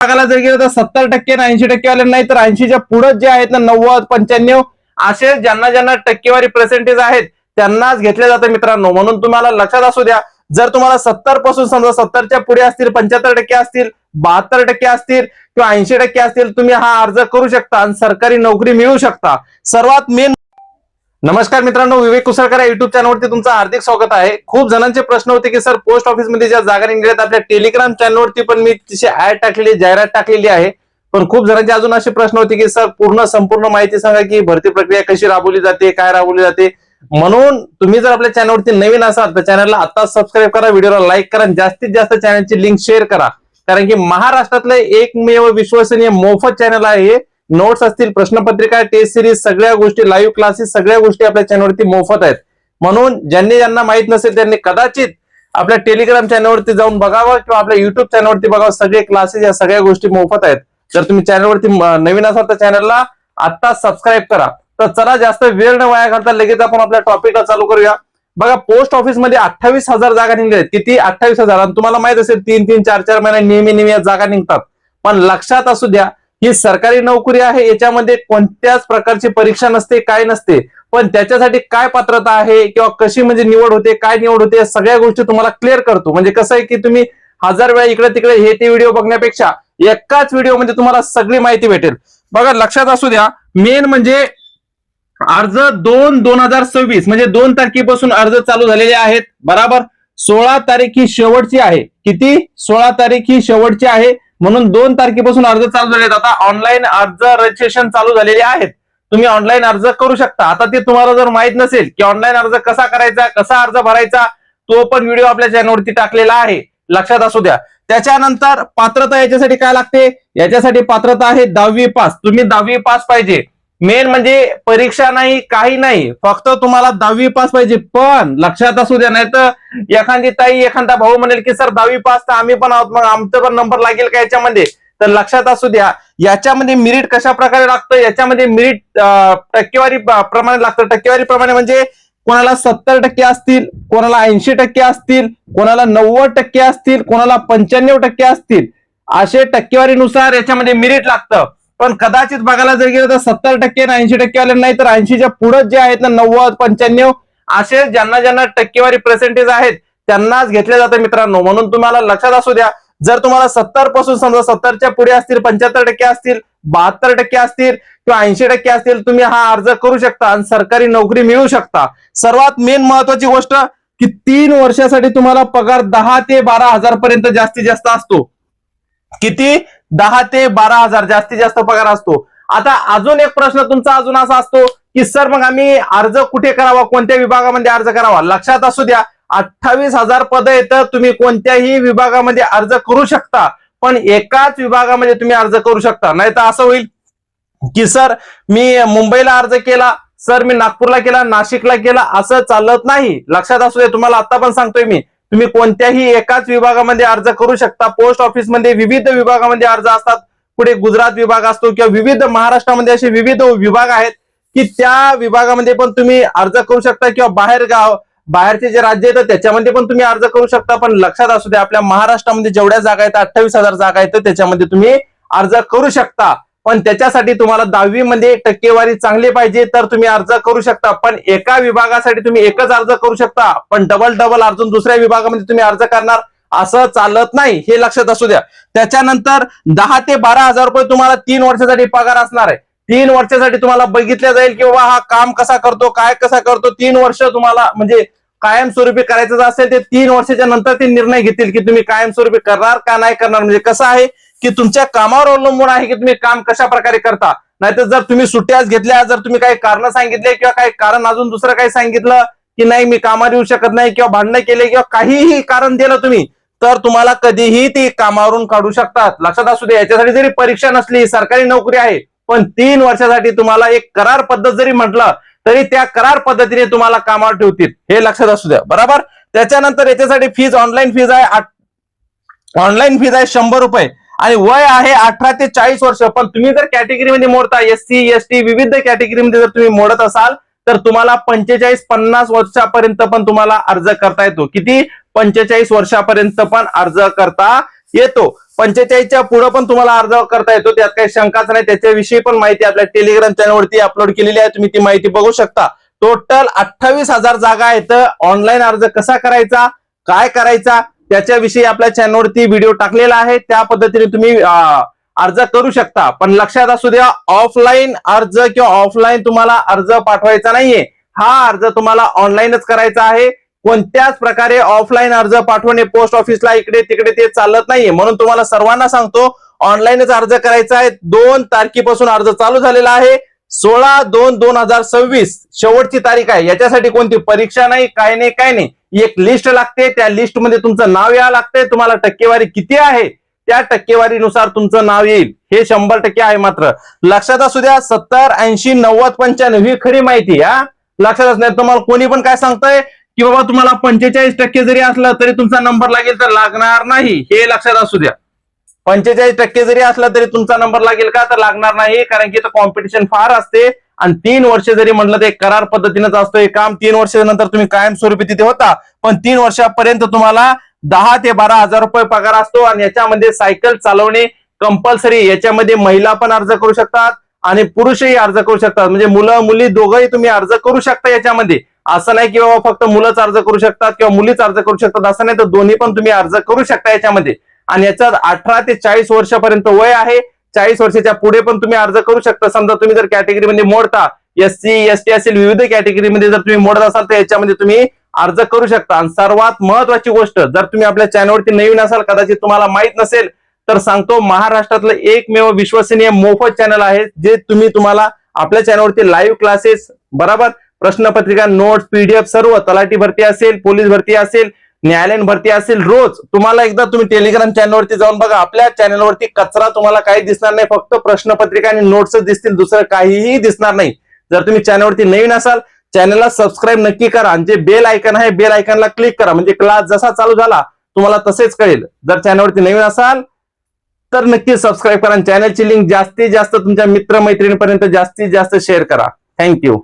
बघायला जर गेलं तर 70% आणि 80% वाले नाही तर 80च्या पुढे जे आहेत ना 90, 95 असे ज्यांना ज्यांना टक्केवारी पर्सेंटेज आहेत त्यांनाच घेतले जाते मित्रांनो. म्हणून तुम्हाला लक्षात असू द्या, जर तुम्हाला 70 पासून समजा 70च्या पुढे असतील, 75% असतील, 72% असतील किंवा 80% असतील, तुम्ही हा अर्ज करू शकता आणि सरकारी नोकरी मिळवू शकता. सर्वात मेन नमस्कार मित्रांनो, विवेक कुसळकर या युट्यूब चॅनलवरती तुमचं हार्दिक स्वागत आहे. खूप जणांचे प्रश्न होते की सर पोस्ट ऑफिस मध्ये ज्या जागा निघाल्यात आपल्या टेलिग्राम चॅनलवरती पण मी तिची ऍड टाकलेली, जाहिरात टाकलेली आहे. पण खूप जणांचे अजून असे प्रश्न होते की सर संपूर्ण माहिती सांगा की भरती प्रक्रिया कशी राबवली जाते, काय राबवली जाते. म्हणून तुम्ही जर आपल्या चॅनलवरती नवीन असाल तर चॅनलला आता सबस्क्राईब करा, व्हिडिओला लाईक करा, जास्तीत जास्त चॅनलची लिंक शेअर करा. कारण की महाराष्ट्रातलं एकमेव विश्वसनीय मोफत चॅनल आहे. नोट्स असतील, प्रश्नपत्रिका, टेस्ट सिरीज, सगळ्या गोष्टी, लाईव्ह क्लासेस, सगळ्या गोष्टी आपल्या चॅनलवरती मोफत आहेत. म्हणून ज्यांना माहित नसेल त्यांनी कदाचित आपल्या टेलिग्राम चॅनलवरती जाऊन बघावं किंवा आपल्या युट्यूब चॅनलवरती बघावं. सगळे क्लासेस या सगळ्या गोष्टी मोफत आहेत. जर तुम्ही चॅनलवरती नवीन असाल तर चॅनलला आता सबस्क्राईब करा. तर चला जास्त वेळ न वाया घालता लगेच आपण आपल्या टॉपिकला चालू करूया. बघा, पोस्ट ऑफिस मध्ये 28,000 जागा निघाल्यात. किती? 28,000. आणि तुम्हाला माहित असेल 3-3, 4-4 महिने नेहमी या जागा निघतात. पण लक्षात असू द्या, ही सरकारी नोकरी आहे. याच्यामध्ये कोणत्याच प्रकारची परीक्षा नसते, काय नसते. पण त्याच्यासाठी काय पात्रता आहे किंवा कशी म्हणजे निवड होते, काय निवड होते, सगळ्या गोष्टी तुम्हाला क्लिअर करतो. म्हणजे कसं आहे की तुम्ही 1000 वेळा इकडे तिकडे हे ते व्हिडिओ बघण्यापेक्षा एकाच व्हिडिओ मध्ये तुम्हाला सगळी माहिती भेटेल. बघा, लक्षात असू द्या, मेन म्हणजे अर्ज 2/2026 म्हणजे 2 तारखेपासून अर्ज चालू झालेले आहेत. बराबर. 16 तारीख ही शेवटची आहे. किती? 16 तारीख ही शेवटची आहे. म्हणून 2 तारखेपासून अर्ज चालू झाले आहेत. आता ऑनलाईन अर्ज रजिस्ट्रेशन चालू झालेले आहेत. तुम्ही ऑनलाईन अर्ज करू शकता. आता ते तुम्हाला जर माहित नसेल की ऑनलाईन अर्ज कसा करायचा, कसा अर्ज भरायचा, तो पण व्हिडिओ आपल्या चॅनलवरती टाकलेला आहे. लक्षात असू द्या. त्याच्यानंतर पात्रता याच्यासाठी काय लागते? याच्यासाठी पात्रता आहे 10वी पास. तुम्ही 10वी पास पाहिजे. मेन म्हणजे परीक्षा नाही, काही नाही, फक्त तुम्हाला 10वी पास पाहिजे. पण लक्षात असू द्या, नाही तर एखादी ताई, एखादा भाऊ म्हणेल की सर 10वी पास तर आम्ही पण आहोत, मग आमचा पण नंबर लागेल का याच्यामध्ये? तर लक्षात असू द्या, याच्यामध्ये मेरिट कशा प्रकारे लागतं? याच्यामध्ये मेरिट टक्केवारी प्रमाणे लागतं. टक्केवारी प्रमाणे म्हणजे कोणाला 70% असतील, कोणाला 80% असतील, कोणाला 90% असतील, कोणाला 95% असतील, असे टक्केवारीनुसार याच्यामध्ये मेरिट लागतं. पण कदाचित बघायला जर गेलं तर 70% आणि 80% वाले नाही तर 80च्या पुढे जे आहेत ना 90, 95 असे ज्यांना टक्केवारी पर्सेंटेज आहेत त्यांनाच घेतले जाते मित्रांनो. म्हणून तुम्हाला लक्षात असू द्या, जर तुम्हाला 70 पासून समजा 70च्या पुढे असतील, 75% असतील, 72% असतील किंवा 80% असतील, तुम्ही हा अर्ज करू शकता आणि सरकारी नोकरी मिळवू शकता. सर्वात मेन महत्वाची गोष्ट की 3 वर्षासाठी तुम्हाला पगार 10 ते 12 हजार पर्यंत जास्तीत जास्त असतो. किती? 10 ते 12 हजार जास्तीत जास्त पगार असतो. आता अजून एक प्रश्न तुमचा अजून असा असतो की सर मग आम्ही अर्ज कुठे करावा, कोणत्या विभागामध्ये अर्ज करावा? लक्षात असू द्या, 28,000 पद येतं. तुम्ही कोणत्याही विभागामध्ये अर्ज करू शकता. पण एकाच विभागामध्ये तुम्ही अर्ज करू शकता. नाही तर असं होईल की सर मी मुंबईला अर्ज केला, सर मी नागपूरला केला, नाशिकला केला, असं चालत नाही. लक्षात असू द्या, तुम्हाला आता पण सांगतोय मी, तुम्ही कोणत्याही एकाच विभागामध्ये अर्ज करू शकता. पोस्ट ऑफिसमध्ये विविध विभागामध्ये अर्ज असतात. पुढे गुजरात विभाग असतो किंवा विविध महाराष्ट्रामध्ये असे विविध विभाग आहेत की त्या विभागामध्ये पण तुम्ही अर्ज करू शकता किंवा बाहेरचे जे राज्य आहेत त्याच्यामध्ये पण तुम्ही अर्ज करू शकता. पण लक्षात असू द्या, आपल्या महाराष्ट्रामध्ये जेवढ्या जागा आहेत 28,000 जागा आहेत त्याच्यामध्ये तुम्ही अर्ज करू शकता. पण त्याच्यासाठी तुम्हाला 10वी मध्ये टक्केवारी चांगली पाहिजे तर तुम्ही अर्ज करू शकता. पण एका विभागासाठी तुम्ही एकच अर्ज करू शकता. पण डबल अजून दुसऱ्या विभागामध्ये तुम्ही अर्ज करणार असं चालत नाही, हे लक्षात असू द्या. त्याच्यानंतर 10 ते 12 हजार रुपये तुम्हाला 3 वर्षासाठी पगार असणार आहे. 3 वर्षासाठी तुम्हाला बघितलं जाईल की बाबा हा काम कसा करतो, काय कसा करतो. 3 वर्ष तुम्हाला म्हणजे कायमस्वरूपी करायचं असेल ते 3 वर्षाच्या नंतर ते निर्णय घेतील की तुम्ही कायमस्वरूपी करणार का नाही करणार. म्हणजे कसं आहे की तुमच्या कामावर अवलंबून आहे की तुम्ही काम कशा प्रकारे करता. नाहीतर जर तुम्ही सुट्ट्याच घेतल्या, जर तुम्ही काही कारण सांगितले किंवा काही कारण अजून दुसरं काही सांगितलं की नाही मी कामावर येऊ शकत नाही किंवा भांडणं केले किंवा काहीही कारण दिलं तुम्ही, तर तुम्हाला कधीही ते कामावरून काढू शकतात. लक्षात असू द्या, याच्यासाठी जरी परीक्षा नसली, सरकारी नोकरी आहे, पण 3 वर्षासाठी तुम्हाला एक करार पद्धत जरी म्हटलं तरी त्या करार पद्धतीने तुम्हाला कामावर ठेवतील, हे लक्षात असू द्या. बरोबर. त्याच्यानंतर याच्यासाठी फीज ऑनलाईन फीज आहे 100 रुपये आणि वय आहे 18 ते 40 वर्ष. पण तुम्ही जर कॅटेगरीमध्ये मोडता, SC ST विविध कॅटेगरीमध्ये जर तुम्ही मोडत असाल तर तुम्हाला 45-50 वर्षापर्यंत पण तुम्हाला अर्ज करता येतो. किती? 45 वर्षापर्यंत पण अर्ज करता येतो. 45च्या पुढे पण तुम्हाला अर्ज करता येतो, त्यात काही शंकाच नाही. त्याच्याविषयी पण माहिती आपल्या टेलिग्राम चॅनलवरती अपलोड केलेली आहे, तुम्ही ती माहिती बघू शकता. टोटल 28,000 जागा आहेत. ऑनलाईन अर्ज कसा करायचा, काय करायचा त्याच्याविषयी आपल्या चॅनलवरती व्हिडिओ टाकलेला आहे, त्या पद्धतीने तुम्ही अर्ज करू शकता. पण लक्षात असू द्या, ऑफलाईन अर्ज किंवा ऑफलाईन तुम्हाला अर्ज पाठवायचा नाहीये. हा अर्ज तुम्हाला ऑनलाईनच करायचा आहे. कोणत्याच प्रकारे ऑफलाईन अर्ज पाठवणे पोस्ट ऑफिसला इकडे तिकडे ते चालत नाहीये. म्हणून तुम्हाला सर्वांना सांगतो, ऑनलाईनच अर्ज करायचा आहे. 2 तारखेपासून अर्ज चालू झालेला आहे. 16/2/2026 शेवटची तारीख आहे. याच्यासाठी कोणती परीक्षा नाही, काय नाही, काय नाही. एक लिस्ट लागते, त्या लिस्ट मध्ये तुमचं नाव यावं लागतंय. तुम्हाला टक्केवारी किती आहे त्या टक्केवारीनुसार तुमचं नाव येईल, हे 100% आहे. मात्र लक्षात असू द्या, 70, 80, 90, 95 ही खरी माहिती. लक्षात असणार. तुम्हाला कोणी पण काय सांगतंय की बाबा तुम्हाला 45% जरी असलं तरी तुमचा नंबर लागेल, तर लागणार नाही, हे लक्षात असू द्या. 45% जरी असला तरी तुमचा नंबर लागेल का, तर लागणार नाही. कारण की कॉम्पिटिशन फार असते आणि 3 वर्ष जरी म्हटलं ते करार पद्धतीनेच असतो हे काम. 3 वर्षानंतर तुम्ही कायमस्वरूपी तिथे होता, पण 3 वर्षापर्यंत तुम्हाला 10 ते 12,000 रुपये पगार असतो. आणि याच्यामध्ये सायकल चालवणे कंपल्सरी. याच्यामध्ये महिला पण अर्ज करू शकतात आणि पुरुषही अर्ज करू शकतात. म्हणजे मुलं मुली दोघंही तुम्ही अर्ज करू शकता याच्यामध्ये. असं नाही की बाबा फक्त मुलंच अर्ज करू शकतात किंवा मुलीच अर्ज करू शकतात, असं नाही. तर दोन्ही पण तुम्ही अर्ज करू शकता याच्यामध्ये. आणि याच्यात 18 ते 40 वर्षापर्यंत वय आहे. 40 वर्षाच्या पुढे पण तुम्ही अर्ज करू शकता. समजा तुम्ही जर कॅटेगरीमध्ये मोडता, SC ST असेल, विविध कॅटेगरीमध्ये जर तुम्ही मोडत असाल तर याच्यामध्ये तुम्ही अर्ज करू शकता. आणि सर्वात महत्वाची गोष्ट, जर तुम्ही आपल्या चॅनलवरती नवीन असाल, कदाचित तुम्हाला माहित नसेल, तर सांगतो, महाराष्ट्रातलं एकमेव विश्वसनीय मोफत चॅनल आहे, जे तुम्हाला आपल्या चॅनलवरती लाईव्ह क्लासेस, बरोबर, प्रश्नपत्रिका, नोट्स, PDF सर्व, तलाठी भरती असेल, पोलीस भरती असेल, न्यायालयीन भरती असेल, रोज तुम्हाला एकदा तुम्ही टेलिग्राम चॅनलवरती जाऊन बघा. आपल्या चॅनलवरती कचरा तुम्हाला काही दिसणार नाही, फक्त प्रश्नपत्रिका आणि नोट्सच दिसतील, दुसरं काहीही दिसणार नाही. जर तुम्ही चॅनलवरती नवीन असाल, चॅनलला सबस्क्राईब नक्की करा आणि जे बेल आयकॉन आहे, बेल आयकॉनला क्लिक करा, म्हणजे क्लास जसा चालू झाला तुम्हाला तसेच कळेल. जर चॅनलवरती नवीन असाल तर नक्की सबस्क्राईब करा आणि चॅनलची लिंक जास्तीत जास्त तुमच्या मित्र मैत्रिणींपर्यंत जास्तीत जास्त शेअर करा. थँक्यू.